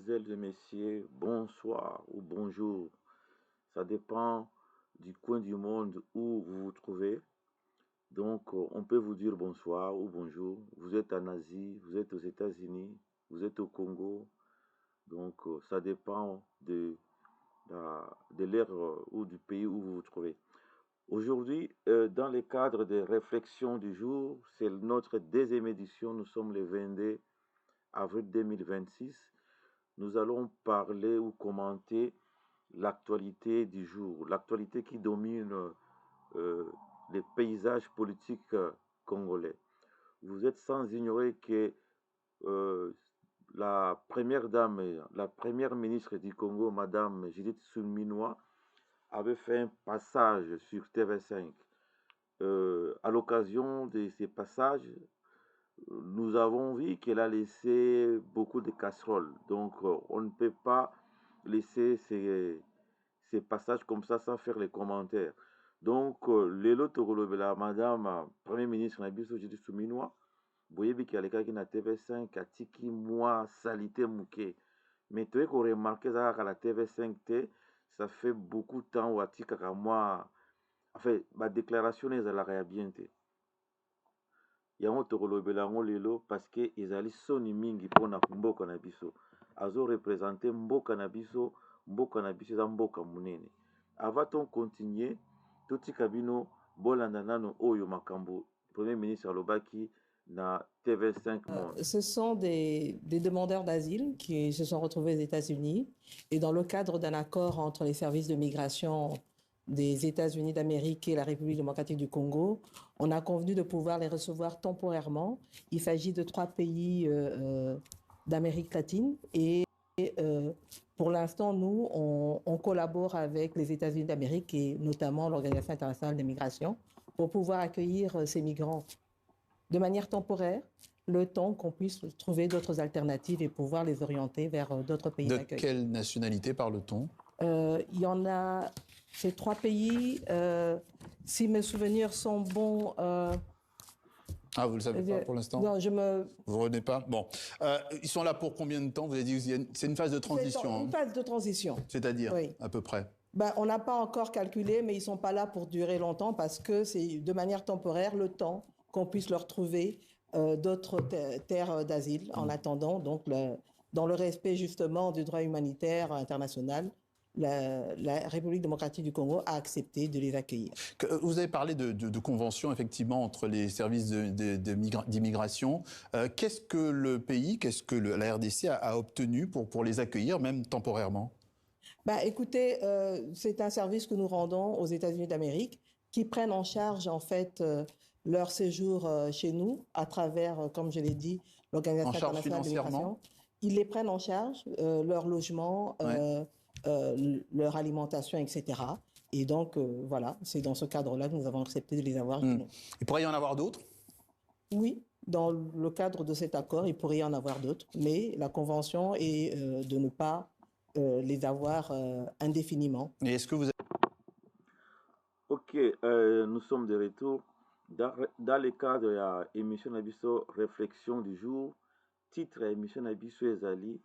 mesdemoiselles et messieurs, bonsoir ou bonjour. Ça dépend du coin du monde où vous vous trouvez. Donc, on peut vous dire bonsoir ou bonjour. Vous êtes en Asie, vous êtes aux États-Unis, vous êtes au Congo. Donc, ça dépend de l'ère ou du pays où vous vous trouvez. Aujourd'hui, dans le cadre des réflexions du jour, c'est notre deuxième édition. Nous sommes le 22 avril 2026. Nous allons parler ou commenter l'actualité du jour, l'actualité qui domine euh, les paysages politiques congolais. Vous êtes sans ignorer que euh, la première dame, la première ministre du Congo, Madame Judith Suminwa, avait fait un passage sur TV5. À l'occasion de ces passages, nous avons vu qu'elle a laissé beaucoup de casseroles. Donc, on ne peut pas laisser ces passages comme ça sans faire les commentaires. Donc, lelo tokolobela madame premier ministre na biso Judith Suminwa boyebi ki alekaki na TV5 atiki mwa salite moke mais toyei koremarke eza kaka la TV5 te, ça fait beaucoup de temps oyo atikaka mwa enfin badéclaration na ezalaka ya bien te. Yango tokolobela yango lelo parce que ezali soni mingi mpona mboka na biso, azorepresente mboka na biso. Mboka na biso eza mboka monene. Avant on continue, totika bino bolanda nano oyo makambo premier ministre alobaki na TV5 Monde. Ce sont des demandeurs d'asile qui se sont retrouvés aux États-Unis et dans le cadre d'un accord entre les services de migration des États-Unis d'Amérique et la République démocratique du Congo, on a convenu de pouvoir les recevoir temporairement. Il s'agit de 3 pays d'Amérique latine et pour l'instant, nous, on collabore avec les États-Unis d'Amérique et notamment l'Organisation internationale des migrations pour pouvoir accueillir ces migrants de manière temporaire, le temps qu'on puisse trouver d'autres alternatives et pouvoir les orienter vers d'autres pays d'accueil. De quelle nationalité parle-t-on? Il y en a ces 3 pays, si mes souvenirs sont bons... Ah, vous ne le savez pas pour l'instant? Non, Vous ne revenez pas? Bon. Ils sont là pour combien de temps? Vous avez dit que c'est une phase de transition. Une phase de transition. C'est-à-dire, oui, à peu près? On n'a pas encore calculé, mais ils ne sont pas là pour durer longtemps parce que c'est de manière temporaire le temps qu'on puisse leur trouver d'autres terres d'asile en attendant, donc dans le respect justement du droit humanitaire international. La République démocratique du Congo a accepté de les accueillir. Vous avez parlé de conventions, effectivement, entre les services d'immigration. Qu'est-ce que le pays, qu'est-ce que la RDC a obtenu pour les accueillir, même temporairement? Écoutez, c'est un service que nous rendons aux États-Unis d'Amérique qui prennent en charge, en fait, leur séjour chez nous à travers, comme je l'ai dit, l'Organisation internationale de migration. Ils les prennent en charge, leur logement, leur alimentation, etc. Et donc, voilà, c'est dans ce cadre-là que nous avons accepté de les avoir chez nous. Il pourrait y en avoir d'autres? Oui, dans le cadre de cet accord, il pourrait y en avoir d'autres, mais la convention est de ne pas les avoir indéfiniment. Et est-ce que vous... Ok, nous sommes de retour. Dans le cadre de l'émission Nabiso Réflexion du jour, titre émission Nabiso Ezali,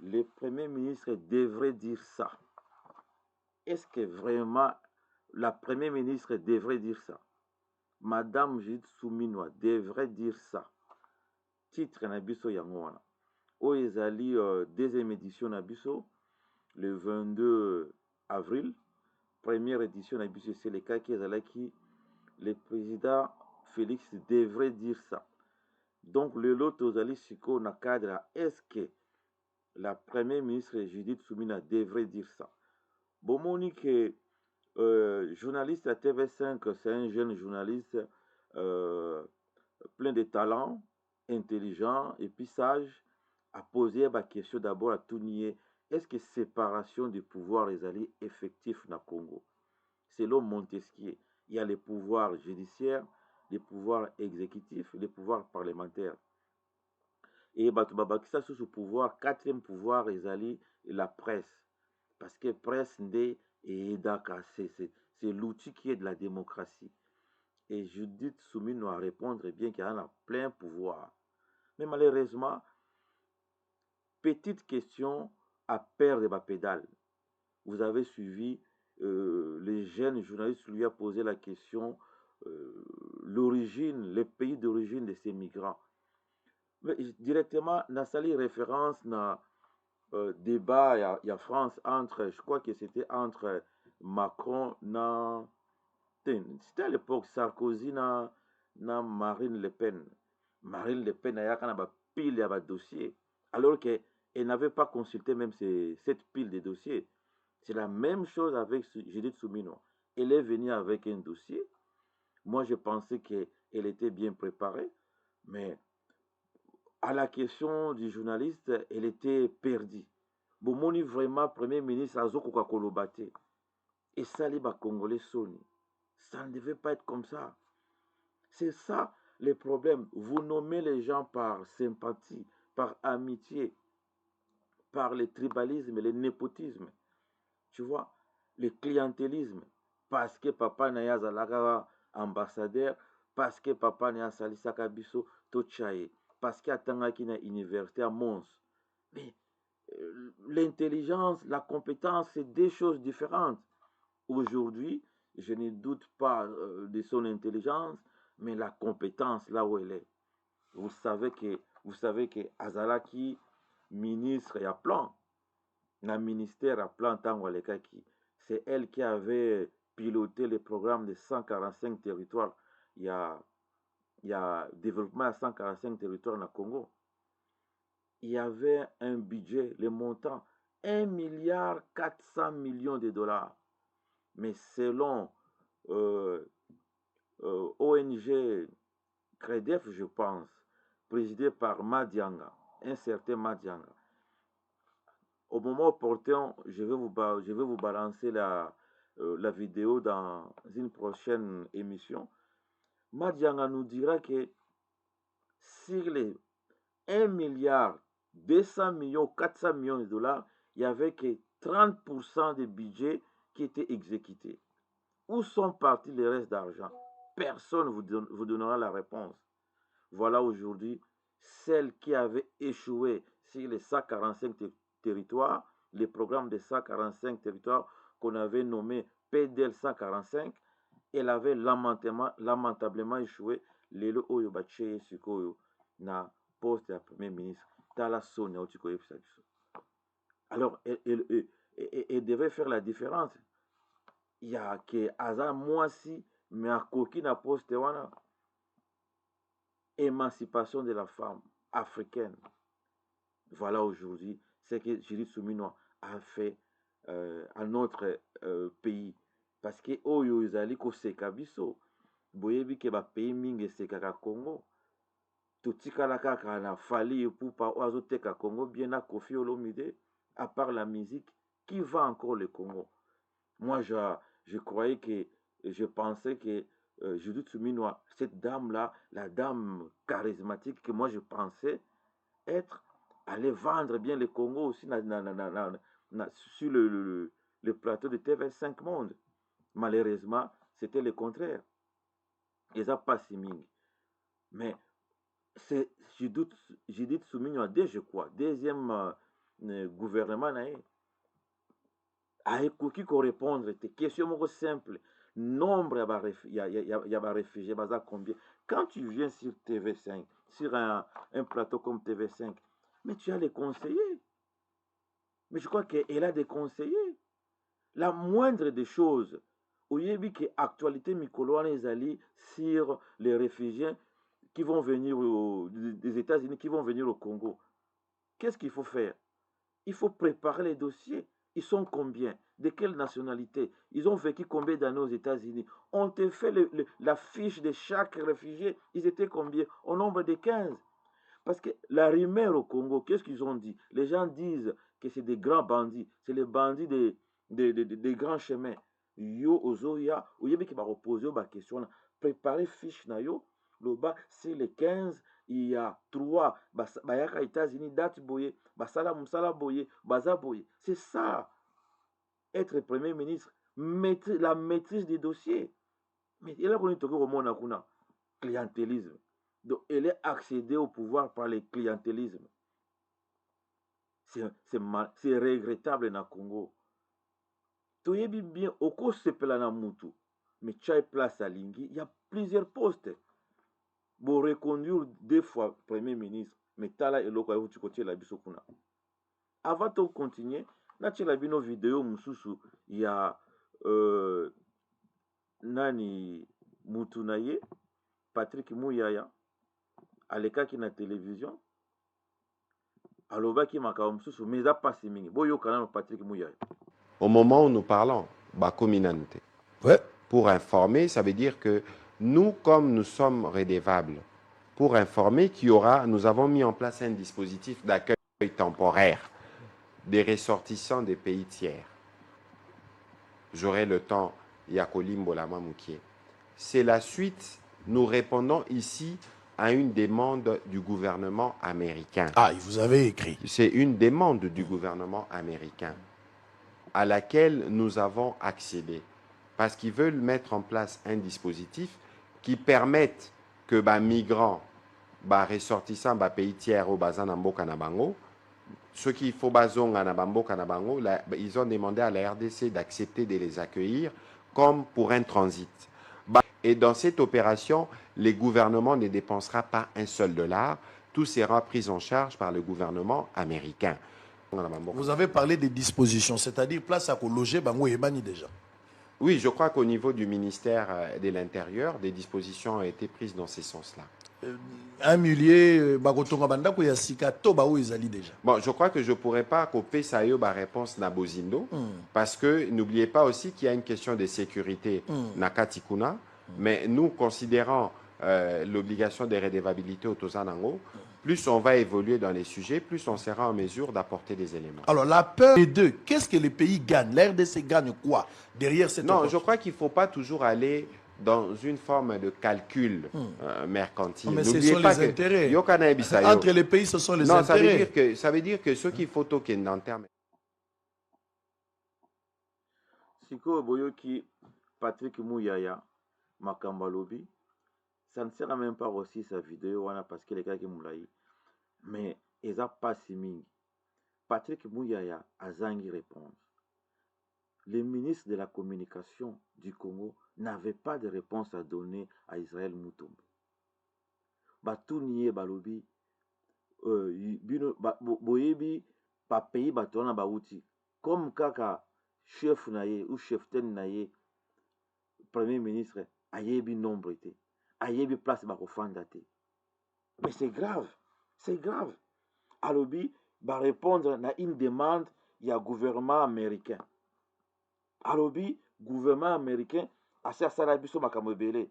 le Premier ministre devrait dire ça. Est-ce que vraiment la Première ministre devrait dire ça? Madame Judith Suminwa devrait dire ça. Titre Nabiso Yangwana. O Ezali, deuxième édition Nabiso, le 22 avril. Première édition Nabiso, c'est le cas qui est le président Félix devrait dire ça. Donc, le lot Ozali Siko na cadre, est-ce que la première ministre Judith Suminwa devrait dire ça? Bon, Monique, journaliste à TV5, c'est un jeune journaliste plein de talent, intelligent et puis sage, a posé la question d'abord à tout nier. Est-ce que séparation des pouvoirs est allée effectif dans le Congo? Selon Montesquieu, il y a les pouvoirs judiciaires, les pouvoirs exécutifs, les pouvoirs parlementaires. Et Batubabakisa sous ce pouvoir, quatrième pouvoir est allé la presse. Parce que presse c'est l'outil qui est de la démocratie. Et Judith Suminwa doit répondre bien qu'il y en a plein pouvoir. Mais malheureusement, petite question, à perdre ma pédale. Vous avez suivi, les jeunes journalistes lui a posé la question, l'origine, les pays d'origine de ces migrants. Mais directement, Nassali référence na débat, il y a France entre, je crois que c'était entre Macron na, c'était à l'époque Sarkozy na Marine Le Pen. Marine Le Pen a une pile de dossiers, alors qu'elle n'avait pas consulté même cette pile de dossiers. C'est la même chose avec Judith Soumino. Elle est venue avec un dossier. Moi, je pensais qu'elle était bien préparée, mais à la question du journaliste, elle était perdue. Bomoni vraiment Premier ministre Azoko Kolobate. Et ça, les Congolais Sony. Ça ne devait pas être comme ça. C'est ça le problème. Vous nommez les gens par sympathie, par amitié, par le tribalisme, le népotisme. Tu vois, le clientélisme. Parce que papa n'a pas ambassadeur, parce que papa n'a salisaka biso tochaye, parce que atangaki na université à Mons. Mais l'intelligence, la compétence, c'est deux choses différentes. Aujourd'hui, je ne doute pas de son intelligence, mais la compétence là où elle est. Vous savez que Azalaki, ministre, il y a plan. Le ministère a plan Tangwalekaki. C'est elle qui avait piloté le programme de 145 territoires. Il y a développement à 145 territoires dans le Congo. Il y avait un budget, le montant, 1 milliard 400 millions de dollars. Mais selon ONG CREDEF, je pense, présidé par Madianga, un certain Madianga. Au moment opportun, je vais vous balancer la vidéo dans une prochaine émission. Madianga nous dira que sur les 1 milliard 200 millions, 400 millions de dollars, il n'y avait que 30% des budgets qui étaient exécutés. Où sont partis les restes d'argent? Personne ne vous donnera la réponse. Voilà aujourd'hui celle qui avait échoué sur les 145 territoires, les programmes de 145 territoires qu'on avait nommé PDL 145, elle avait lamentablement échoué. Lelo oyo bache sikoyo na poste ya premier ministre. Tala Sonia Otiko Epsabiso. Alors, elle devait faire la différence. Il y a que Aza Mwasi, mais à Koki na poste wana. Émancipation de la femme africaine. Voilà aujourd'hui ce que Judith Soumino a fait à notre pays. Parce que oyo ezali koseka biso. Boyebi ke ba pays mingi esekaka Congo. Totikala kaka na Fali Epupa oyo azoteka Congo bien na Koffi Olomide. À part la musique, qui va encore le Congo? Moi, je croyais que, je pensais que Judith Soumino, cette dame-là, la dame charismatique que moi je pensais être, allait vendre bien le Congo aussi sur le plateau de TV5 Monde. Malheureusement, c'était le contraire. Ils n'ont pas si ming. Mais c'est Judith Soumino, je crois, deuxième gouvernement, aikoki korépondre te question moko simple nombre ya baréfugié baza combien quand tu viens sur TV5 sur un plateau comme TV5 mais tu as les conseillers mais je crois qu'elle a des conseillers la moindre des choses oyebi ke actualité mikolo wana ezali sur les réfugiés qui vont venir des États-Unis qui vont venir au Congo. Qu'est-ce qu'il faut faire? Il faut préparer les dossiers. Ils sont combien? De quelle nationalité? Ils ont vécu combien d'années aux États-Unis? On te fait la fiche de chaque réfugié. Ils étaient combien? Au nombre de 15. Parce que la rumeur au Congo, qu'est-ce qu'ils ont dit? Les gens disent que c'est des grands bandits. C'est les bandits des grands chemins. Yo, Ozoya, Oyebi qui va reposer la question. Préparer fiche na yo. Loba, c'est les 15. Il y a 3 bayaka États-Unis date boye basala musala boye baza boye. C'est ça être premier ministre, la maîtrise des dossiers. Mais il a connu tout le monde a clientélisme. Donc elle est accédée au pouvoir par le clientélisme. c'est regrettable na Congo. Toyebi bien, oko sepela na mutu, mais chai place à Lingui, il y a plusieurs postes. Bon, reconduire 2 fois Premier ministre, mais tala eloko ya uti kotie la biso kuna. Avant de continuer, na la bino vidéo mususu ya nani mutu na ye, Patrick Muyaya, alekaki na télévision, alobaki makambo mususu, mais eza pasi mingi. Boyokana na Patrick Muyaya. Au moment où nous parlons, Bakominante. Ouais. Pour informer, ça veut dire que nous, comme nous sommes redevables, pour informer qu'il y aura, nous avons mis en place un dispositif d'accueil temporaire des ressortissants des pays tiers. J'aurai le temps, Yakolimbo Lamamoukie. C'est la suite, nous répondons ici à une demande du gouvernement américain. Ah, vous avez écrit. C'est une demande du gouvernement américain à laquelle nous avons accédé. Parce qu'ils veulent mettre en place un dispositif qui permette que les migrants, les ressortissants des pays tiers au Bazan Amboka Nabango, ceux qui font Bazon Anabamboka Nabango, ils ont demandé à la RDC d'accepter de les accueillir comme pour un transit. Et dans cette opération, le gouvernement ne dépensera pas un seul dollar. Tout sera pris en charge par le gouvernement américain. Vous avez parlé des dispositions, c'est-à-dire place à loger Bango et Bani déjà. Oui, je crois qu'au niveau du ministère de l'Intérieur, des dispositions ont été prises dans ce sens-là. Un millier, Bagotonga Bandako Yasika, Toba où ils allaient déjà. Bon, je crois que je ne pourrais pas couper ça ma réponse na Bozindo, parce que n'oubliez pas aussi qu'il y a une question de sécurité na Katikuna, mais nous considérons l'obligation de redevabilité au Tozanango, plus on va évoluer dans les sujets, plus on sera en mesure d'apporter des éléments. Alors, la peur des deux, qu'est-ce que les pays gagnent? L'RDC gagne quoi derrière cette Non, je crois qu'il ne faut pas toujours aller dans une forme de calcul mercantile. Mais ce sont les intérêts. Entre les pays, ce sont les intérêts. Ça veut dire que ceux qui faut token en termes... Siko Boyoki, Patrick Muyaya, Makambalobi, ça ne sert même pas aussi sa vidéo parce que les gars qui moulaï. Mais ils n'ont pas si mingi. Patrick Muyaya a zangi réponse. Le ministre de la Communication du Congo n'avait pas de réponse à donner à Israël Moutombo. Batouniye balobi, boyebi pa pays batona bauti. Comme kaka chef naye ou cheftain naye, premier ministre, ayebi nombre te, ayebi place bakofanda te. Mais c'est grave, c'est grave. Alobi va répondre à une demande du gouvernement américain. Alobi, gouvernement américain, a sa sarabiso makamobele.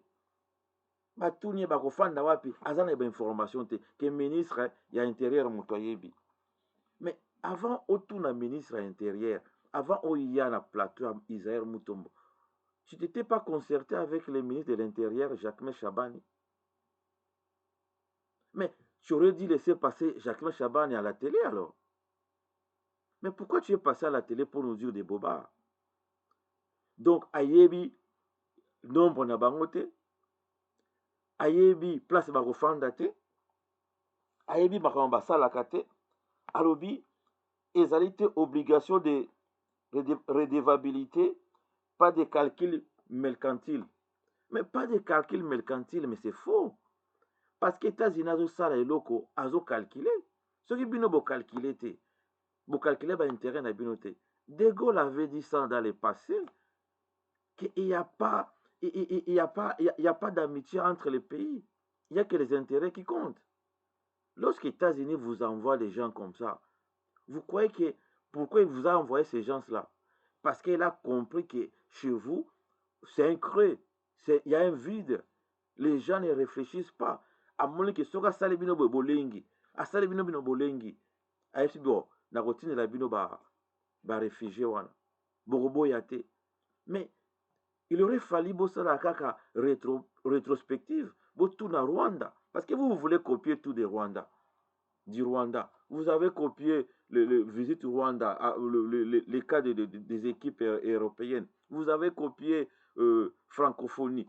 Batouniye bakofanda wapi, azana ba information te, que ministre ya intérieur mutoyebi. Mais avant otuna ministre intérieur, avant Oya na plateau Israël Moutombo, tu t'étais pas concerté avec le ministre de l'Intérieur, Jacques Chabani. Mais tu aurais dû laisser passer Jacques Chabani à la télé alors. Mais pourquoi tu es passé à la télé pour nous dire des bobards? Donc, Ayebi, nombre na bangote, Ayebi, place barofandate, Ayebi, bakamba salakate, Alobi, égalité, obligation de redevabilité, pas de calcul mercantile. Mais pas de calcul mercantile, mais c'est faux. Parce que les États-Unis ont loko, azo calculé. Ce qui bino bo calculé te, bo calculé ba intérêt na bino te. De Gaulle avait dit ça dans le passé, qu'il n'y a pas, il y a pas d'amitié entre les pays. Il n'y a que les intérêts qui comptent. Lorsque les États-Unis vous envoient des gens comme ça, vous croyez que pourquoi il vous a envoyé ces gens-là? Parce qu'il a compris que chez vous, c'est un creux, il y a un vide. Les gens ne réfléchissent pas. À moins que ce soit salibino bolengi, à salibino bino bolengi, à FCBO, na routine la bino ba réfugié wana, borobo yate. Mais il aurait fallu bosser la kaka rétrospective, tout na Rwanda, parce que vous voulez copier tout du Rwanda. Vous avez copié le visite Rwanda, les cas des équipes européennes. Vous avez copié francophonie.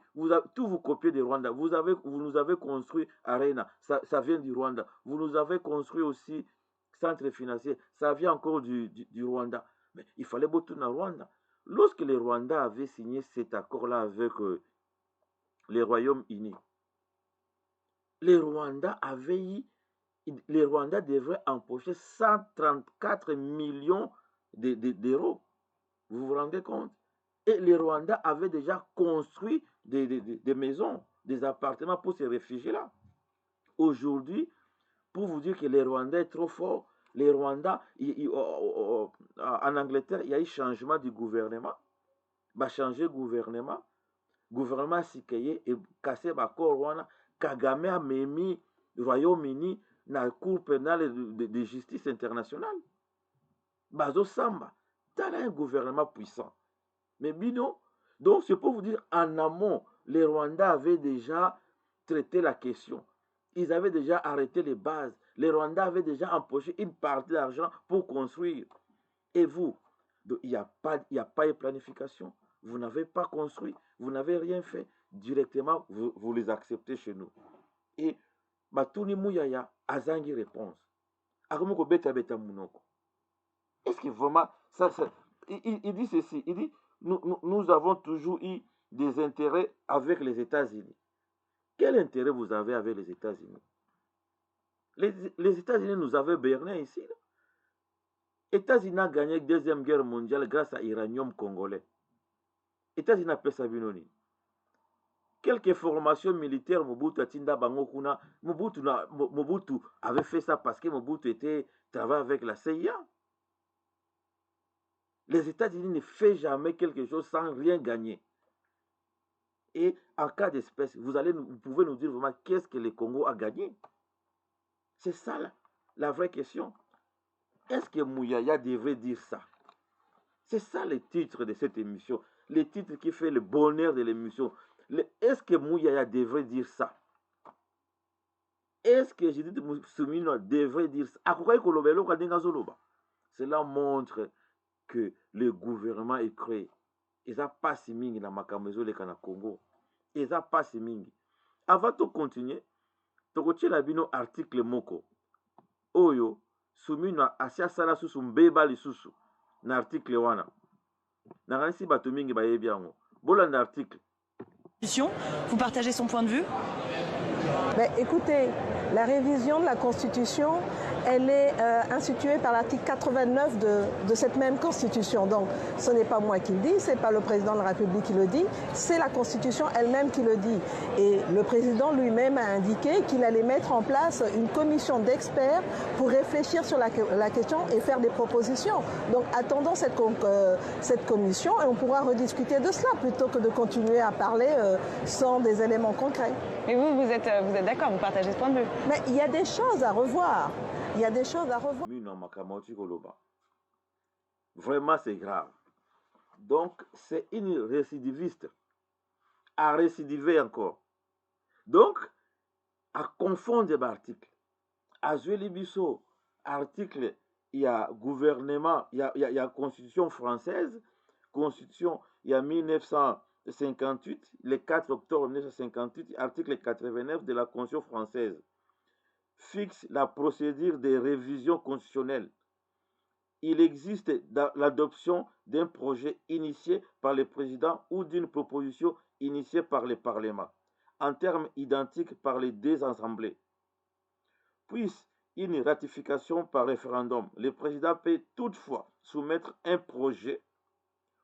Tout vous copiez du Rwanda. Vous nous avez construit Arena. Ça vient du Rwanda. Vous nous avez construit aussi centre financier, ça vient encore du Rwanda. Mais il fallait beaucoup dans Rwanda. Lorsque les Rwandais avaient signé cet accord-là avec les Royaumes-Unis, les les Rwandais devraient empocher 134 millions d'euros. Vous vous rendez compte? Et les Rwandais avaient déjà construit des maisons, des appartements pour ces réfugiés-là. Aujourd'hui, pour vous dire que les Rwandais sont trop forts, les Rwandais, en Angleterre, il y a eu changement du gouvernement. Bah, changer le gouvernement sikeye et cassé bakor wana Kagame a mis Royaume-Uni dans la Cour pénale de justice internationale. Bazo Samba, t'as un gouvernement puissant. Mais bino, donc c'est pour vous dire, en amont, les Rwandais avaient déjà traité la question. Ils avaient déjà arrêté les bases. Les Rwandais avaient déjà empoché une partie d'argent pour construire. Et vous, il n'y a pas de planification. Vous n'avez pas construit, vous n'avez rien fait. Directement, vous les acceptez chez nous. Et Batuni Mouyaya, Azangi réponse. Est-ce que vraiment, il dit ceci, il dit, nous avons toujours eu des intérêts avec les États-Unis. Quel intérêt vous avez avec les États-Unis? Les États-Unis nous avaient berné ici. Les États-Unis ont gagné la Deuxième Guerre mondiale grâce à l'uranium congolais. Les États-Unis ont fait ça. Quelques formations militaires, Mobutu avait fait ça parce que Mobutu travaillait avec la CIA. Les États-Unis ne font jamais quelque chose sans rien gagner. Et en cas d'espèce, vous pouvez nous dire vraiment qu'est-ce que le Congo a gagné. C'est ça la vraie question. Est-ce que Mouyaya devrait dire ça? C'est ça le titre de cette émission. Le titre qui fait le bonheur de l'émission. Est-ce que Mouyaya devrait dire ça? Est-ce que Judith Suminwa devrait dire ça? Cela montre que le gouvernement est créé. Ils n'ont pas si mingi dans Makamezo le Congo. Ils n'ont pas si mingi. Avant de continuer, tu as un article moko. Oyo, Suminwa asia sala susu mbeba lisusu. Na article wana. Na ransi bato mingi bayebi yango. Bola na article. Vous partagez son point de vue? Mais écoutez, la révision de la Constitution, elle est instituée par l'article 89 de cette même Constitution. Donc, ce n'est pas moi qui le dis, ce n'est pas le président de la République qui le dit, c'est la Constitution elle-même qui le dit. Et le président lui-même a indiqué qu'il allait mettre en place une commission d'experts pour réfléchir sur la question et faire des propositions. Donc, attendons cette commission et on pourra rediscuter de cela plutôt que de continuer à parler sans des éléments concrets. Mais vous êtes d'accord, vous partagez ce point de vue? Mais il y a des choses à revoir. Il y a des choses à revoir. Vraiment, c'est grave. Donc, c'est une récidiviste. À récidiver encore. Donc, à confondre des articles. À jouer les bisous. Article, il y a gouvernement, il y a constitution française. Constitution, il y a 1958, le 4 octobre 1958, article 89 de la Constitution française fixe la procédure de révision constitutionnelle. Il existe l'adoption d'un projet initié par le président ou d'une proposition initiée par le Parlement, en termes identiques par les deux assemblées. Puis, une ratification par référendum. Le président peut toutefois soumettre un projet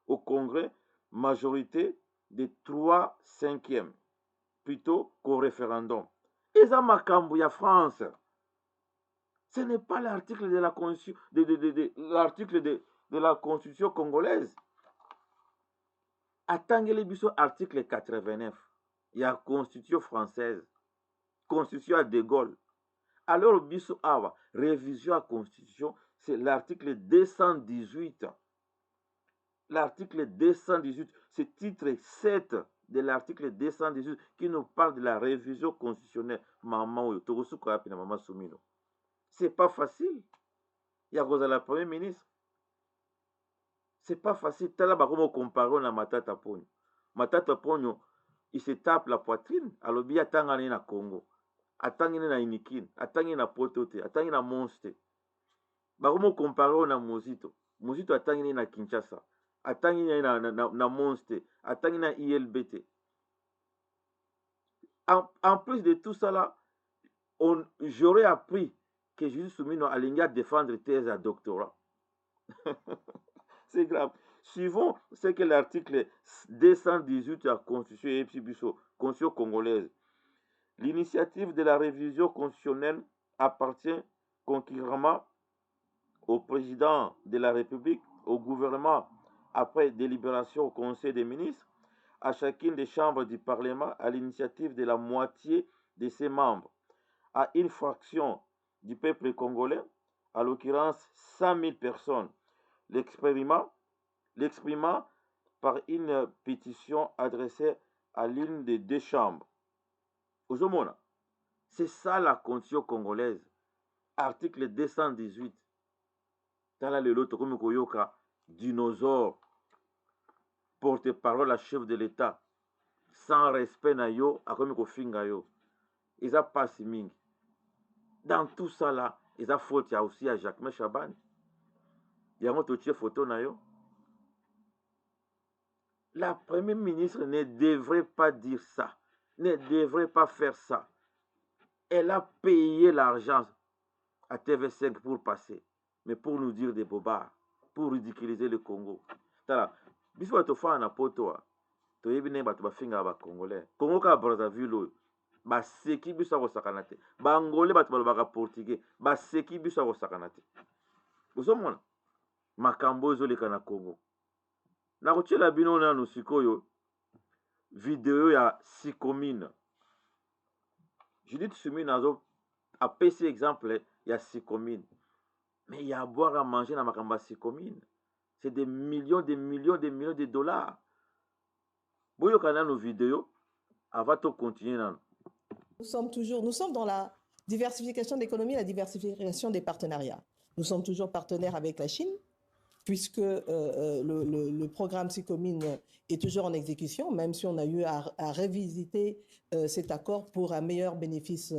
au Congrès, majorité de 3/5, plutôt qu'au référendum. Et ça, Makambouya France, ce n'est pas l'article de la Constitution, l'article de la Constitution congolaise. Attendez biso article 89, il y a Constitution française, Constitution à De Gaulle. Alors, biso awa, révision à Constitution, c'est l'article 218. L'article 218, c'est titre 7 de l'article 218 qui nous parle de la révision constitutionnelle. Maman, c'est pas facile. Il y a la Premier ministre. C'est pas facile. Tala bakomo comparer na Matata Ponyo. Matata Ponyo, il se tape la poitrine. Alors, il y a tangani na Congo. Atangini na Inikin. Atangini na Potote. Atangini na Monste. bakomo compare na Mozito. Mozito atangi na Kinshasa, atangi na Monster, atangi na ILBT. En plus de tout ça là, j'aurais appris que Jésus Soumino allait défendre thèse à doctorat. C'est grave. Suivons ce que l'article 218 de la Constitution congolaise. L'initiative de la révision constitutionnelle appartient concurremment au président de la République, au gouvernement, après délibération au Conseil des ministres, à chacune des chambres du Parlement, à l'initiative de la moitié de ses membres, à une fraction du peuple congolais, à l'occurrence 100 000 personnes, l'exprimant par une pétition adressée à l'une des deux chambres. Ozomona, c'est ça la Constitution congolaise. Article 218. Tala lelo tokomi koyoka dinosaure, porte-parole à chef de l'État, sans respect na yo, akomi kofinga yo. Eza pasi mingi. Dans tout ça là, eza faute ya aussi à Jacques Chaban. Yango totie photo na yo. La première ministre ne devrait pas dire ça, ne devrait pas faire ça. Elle a payé l'argent à TV5 pour passer, mais pour nous dire des bobards, pour ridiculiser le Congo. Tala, biso bato fa na poto to yebi ne bato bafinga ba Congolais. Congo ka Brazzaville ba seki biso ko sakanate. Ba Angolais bato balobaka portugais, ba seki biso ko sakanate. Boso mona makambo ezoleka na Congo. Na kotiela bino na sikoyo video ya Sikomine. Judith Suminho nazo apesi exemple ya Sikomine. Mais il y a à boire à manger dans ma Sikomine. C'est des millions de dollars. Boyo kana nos vidéos, avant de continuer. Nous sommes dans la diversification de l'économie, la diversification des partenariats. Nous sommes toujours partenaires avec la Chine, puisque le programme Sikomine est toujours en exécution, même si on a eu à revisiter cet accord pour un meilleur bénéfice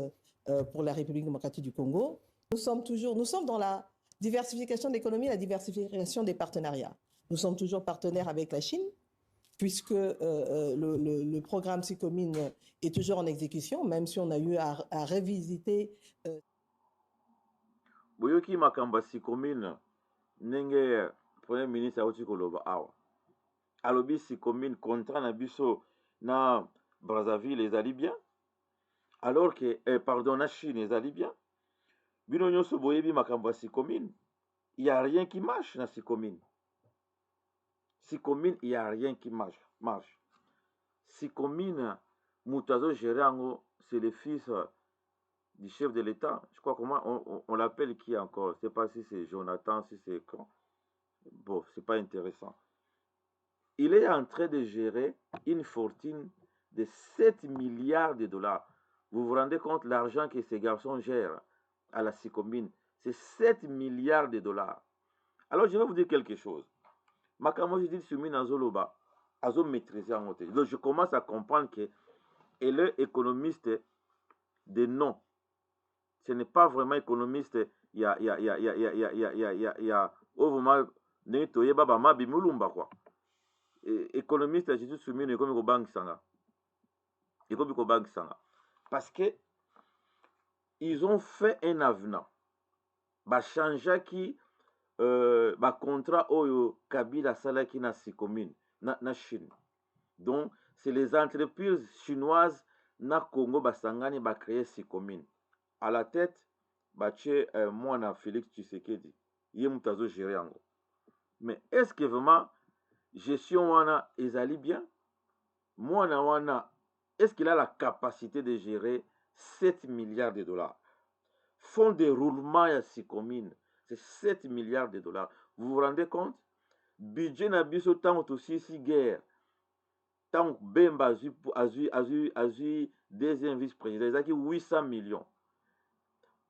pour la République démocratique du Congo. Nous sommes dans la diversification de l'économie, la diversification des partenariats. Nous sommes toujours partenaires avec la Chine, puisque le programme Sikomine est toujours en exécution, même si on a eu à revisiter. Boyoki makamba Sikomine, nenge Premier ministre auti koloba awa. Alobi Sikomine contrat na biso na Brazzaville ezali bien, alors que pardon na Chine ezali bien. Bino nyonso boyebi makambo ya Sikomine, il y a rien qui marche na Sikomine. Sikomine, il y a rien qui marche. Sikomine, Moutazo Gérango, c'est le fils du chef de l'État. Je crois comment on l'appelle qui encore. Je ne sais pas si c'est Jonathan, si c'est quand. Bon, c'est pas intéressant. Il est en train de gérer une fortune de 7 milliards de dollars. Vous vous rendez compte l'argent que ces garçons gèrent à la Sikomine? C'est 7 milliards de dollars. Alors, je vais vous dire quelque chose. Makamo, je dis, Sumi Azoloba, Azo maîtriser en côté. Donc, je commence à comprendre qu'elle est économiste de nom. Ce n'est pas vraiment économiste. Il y a économiste, je dis, Sumi, ne comme banque sanga. Et comme banque sanga. Parce que ils ont fait un avenant. Bah, changer qui contrat oyo Kabila salaki na Sikomine na Chine. Donc c'est les entreprises chinoises na Congo basangani ba créer Sikomine. À la tête bache mwana Félix Tshisekedi. Yé mutazo gérer yango. Mais est-ce que vraiment gestion wana ezali bien? Mwana wana est-ce qu'il a la capacité de gérer 7 milliards de dollars? Fonds de roulement ya Sikomine, c'est 7 milliards de dollars. Vous vous rendez compte? Budget na biso tant aussi si guerre. Tant Bemba azu deuxième vice-président, il a 800 millions.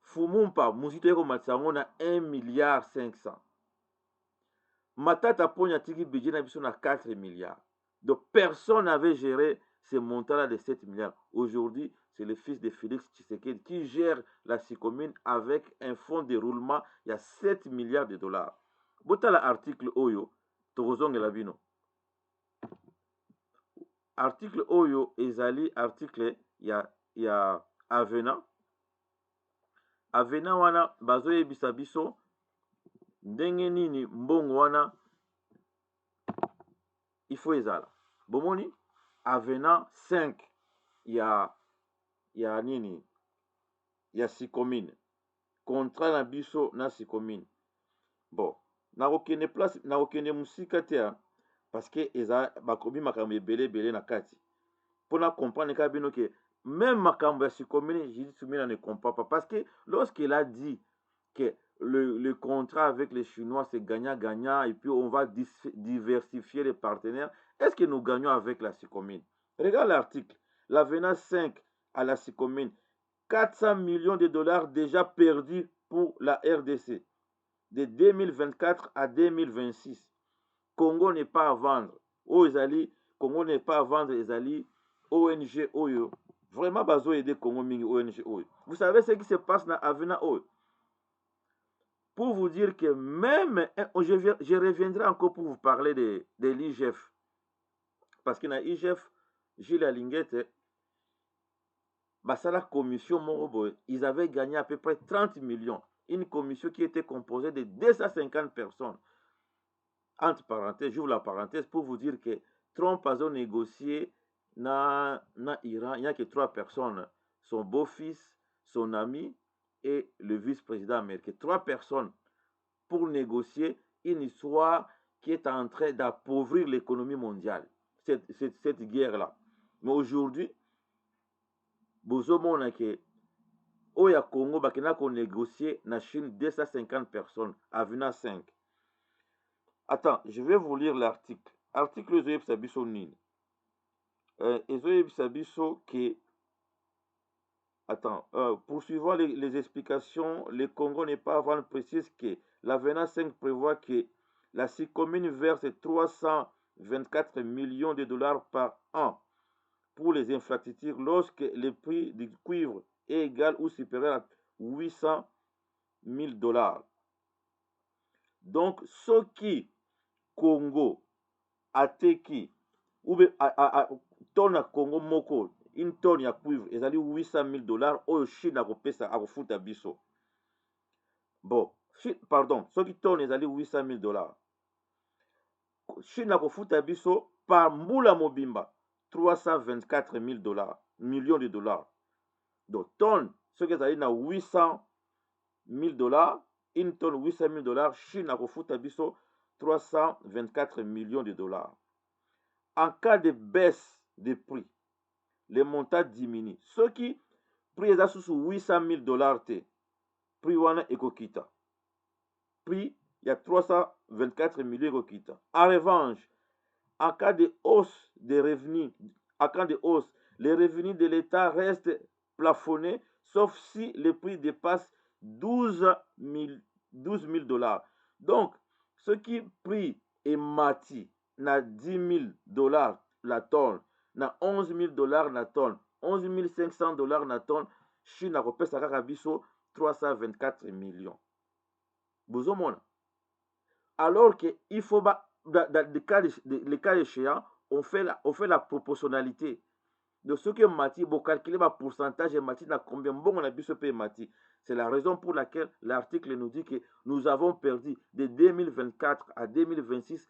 Fumumpa, Mouzito Eko Matsango na 1 milliard 500. Matata Ponya tiki budget na biso na 4 milliards. Donc personne n'avait géré ces montants-là de 7 milliards. Aujourd'hui, c'est le fils de Félix Tshisekedi qui gère la Sicomine avec un fonds de roulement, il y a 7 milliards de dollars. Botala article Oyo, Torozongela Bino. Article Oyo, Ezali, article, il y a Avena. Avena wana, bazoye bisabiso, ndenge nini mbongo wana, il faut ezala. Bomoni, Avena 5, il y a nini, il y a Sicomine. Contrat na biso na Sicomine. Bon, na okene place, na okene musika te, parce que eza bakomi makambo ebele na kati. Pour comprendre que même makambo ya Sicomine, Judith Suminwa ne comprend pas. Parce que lorsqu'il a dit que le contrat avec les Chinois c'est gagnant-gagnant et puis on va diversifier les partenaires, est-ce que nous gagnons avec la Sicomine? Regarde l'article. L'Avena 5 à la Sicomine, 400 millions de dollars déjà perdus pour la RDC. De 2024 à 2026. Congo n'est pas à vendre. Oh, Ezali, Congo n'est pas à vendre, Ezali. ONG Oyo. Vraiment, bazo aider Congo mingi ONG Oyo. Vous savez ce qui se passe dans Avena Oyo? Pour vous dire que même, je reviendrai encore pour vous parler de l'IGF. Parce que dans l'IGF, Gilles Alinguette, la commission Moroboy, ils avaient gagné à peu près 30 millions. Une commission qui était composée de 250 personnes. Entre parenthèses, j'ouvre la parenthèse pour vous dire que Trump a négocié dans Iran, il n'y a que 3 personnes. Son beau-fils, son ami et le vice-président américain. 3 personnes pour négocier une histoire qui est en train d'appauvrir l'économie mondiale. Cette guerre-là. Mais aujourd'hui, Bozomona que Oya Congo bakena ko négocier na Chine 250 personnes à Avena 5. Attends, je vais vous lire l'article. Article Ezoye Bisabiso Nini. Ezoye Bisabiso que... Attends, poursuivant les explications, le Congo n'est pas avant précise que l'Avena 5 prévoit que la Sicomine verse 324 millions de dollars par an pour les infrastructures lorsque le prix du cuivre est égal ou supérieur à 800 000 dollars. Donc, ce qui Congo a teki ou tonne à Congo moko une tonne ya cuivre ezali 800 000 dollars oyo Chine akopesa akofuta biso. Bon, pardon, ce qui tonne ezali 800 000 dollars. Chine akofuta biso par mbula mobimba 324 000 dollars, millions de dollars. Donc, tonne, ce qui est à 800 000 dollars, une tonne 800 000 dollars, Chine a refoutu biso 324 millions de dollars. En cas de baisse de prix, les montants diminuent. Ce qui, prix est sous 800 000 dollars, prix wana ekokita. Prix, il y a 324 millions ekokita. En revanche, en cas de hausse des revenus, les revenus de l'État restent plafonnés, sauf si le prix dépasse 12 000 dollars. Donc, ce qui prix est mati, na 10 000 dollars la tonne, na 11 000 dollars la tonne, 11 500 dollars la tonne, Chine a repéré sa carabiso 324 millions. Vous avez alors qu'il faut, dans les cas échéants, on fait la proportionnalité. De ce que Mati, vous calculez le pourcentage de Mati, combien bon on a bu ce pays Mati. C'est la raison pour laquelle l'article nous dit que nous avons perdu de 2024 à 2026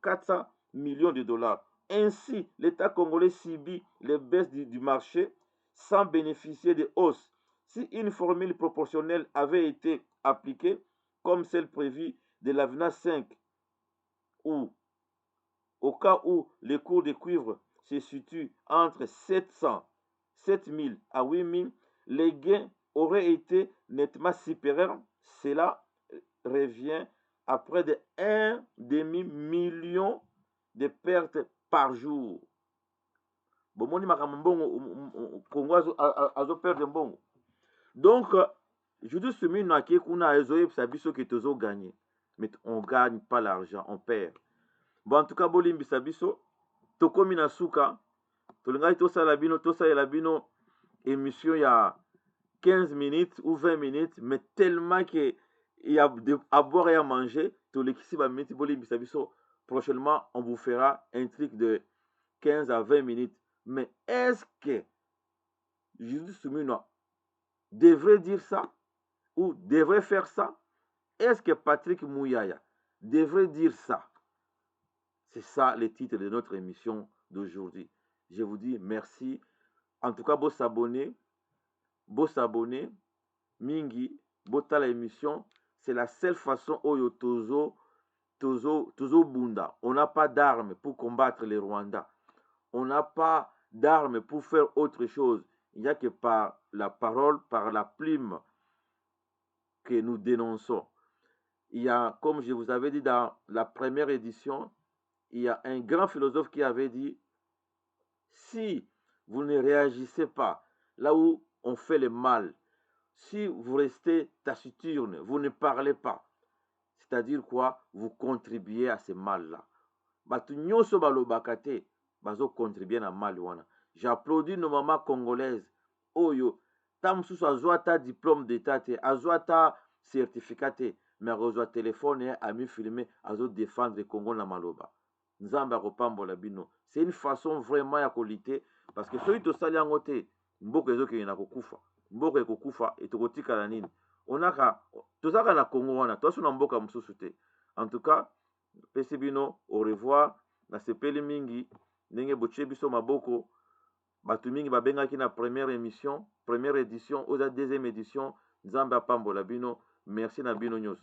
400 millions de dollars. Ainsi, l'État congolais subit les baisses du marché sans bénéficier de hausses. Si une formule proportionnelle avait été appliquée, comme celle prévue de l'Avena 5, ou au cas où les cours de cuivre se situent entre 700 000 à 8 000, les gains auraient été nettement supérieurs. Cela revient à près de 1,5 million de pertes par jour. Bomoni makambo Congo azo perdre mbongo. Donc, je dis ce mina qui kuna ezoye sabiso que tozo gagner. Mais on gagne pas l'argent, on perd. Bon, en tout cas, Bolimbi Sabiso, Tokomi Nasuka, tolingai tosala bino tosalela bino émission ya 15 minutes ou 20 minutes, mais tellement que il y a à boire et à manger, tolekisi ba minutes bolimbisa biso. Prochainement, on vous fera un truc de 15 à 20 minutes. Mais est-ce que Jésus Soumino devrait dire ça ou devrait faire ça? Est-ce que Patrick Mouyaya devrait dire ça? C'est ça le titre de notre émission d'aujourd'hui. Je vous dis merci. En tout cas, vous s'abonner, mingi, bota l'émission. C'est la seule façon où Tozo Bunda. On n'a pas d'armes pour combattre les Rwandais. On n'a pas d'armes pour faire autre chose. Il n'y a que par la parole, par la plume que nous dénonçons. Il y a, comme je vous avais dit dans la première édition, il y a un grand philosophe qui avait dit, si vous ne réagissez pas là où on fait le mal, si vous restez taciturne, vous ne parlez pas, c'est-à-dire quoi? Vous contribuez à ce mal-là. Batu nyonso balobakate, bazo contribuer à mal wana. J'applaudis nos mamans congolaises. Oyo, tam sous azwa ta diplôme d'état, azwa ta certificat, mais azwa téléphone, ami filmé, azo défendre le Congo na maloba. Nzamba kopambola bino. C'est une façon vraiment ya kolite, parce que soki tosali yango te, mboko ezoke na kokufa. Mboko ekokufa etokotika na nini? Onaka tozaka na Congo wana, toso na mboka mususu te. En tout cas, pesi bino, au revoir. Na sepeli mingi, ndenge botie biso maboko. Batu mingi babengaki na première émission, première édition, ou la deuxième édition, Nzamba pambola bino. Merci na bino nyos.